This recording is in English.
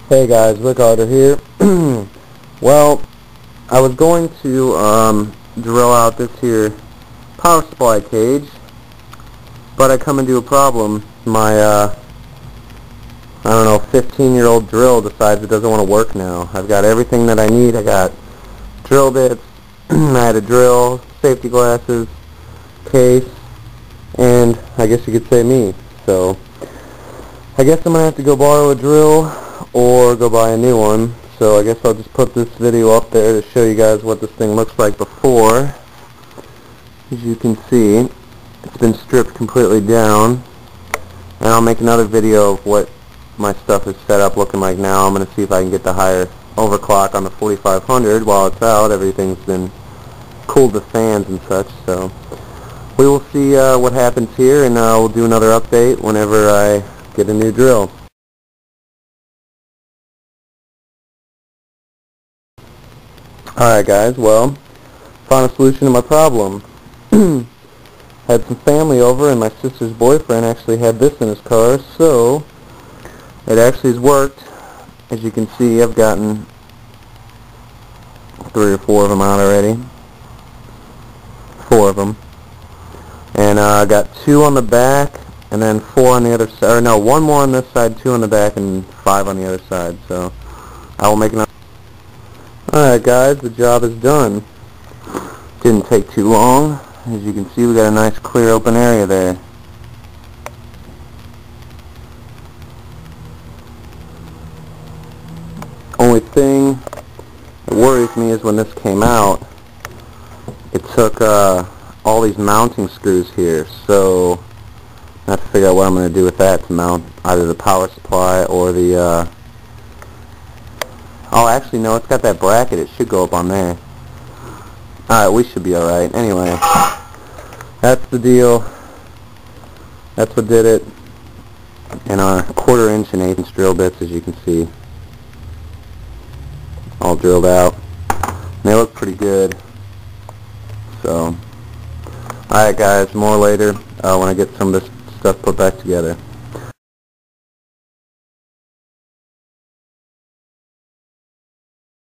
Hey guys, RickArter here. Well, I was going to drill out this here power supply cage, but I come into a problem. My I don't know, 15-year-old drill decides it doesn't want to work now. I've got everything that I need. I got drill bits, I had a drill, safety glasses, case, and I guess you could say me. So I guess I'm gonna have to go borrow a drill or go buy a new one. So I guess I'll just put this video up there to show you guys what this thing looks like before. As you can see, it's been stripped completely down, and I'll make another video of what my stuff is set up looking like now. I'm going to see if I can get the higher overclock on the 4500 while it's out. Everything's been cooled to fans and such, so we will see what happens here, and we'll do another update whenever I get a new drill. Alright guys, well, found a solution to my problem. Had some family over, and my sister's boyfriend actually had this in his car, so it actually has worked. As you can see, I've gotten 3 or 4 of them out already. 4 of them. And I got 2 on the back, and then 4 on the other side. Or no, 1 more on this side, 2 on the back, and 5 on the other side. So I will make another. Alright guys, the job is done. Didn't take too long. As you can see, we got a nice clear open area there. Only thing that worries me is when this came out, it took all these mounting screws here, so I have to figure out what I'm going to do with that to mount either the power supply or the oh, actually no, it's got that bracket. It should go up on there. Alright, we should be alright. Anyway, that's the deal. That's what did it. And our 1/4 inch and 1/8 inch drill bits, as you can see, all drilled out. And they look pretty good. So, alright guys, more later when I get some of this stuff put back together.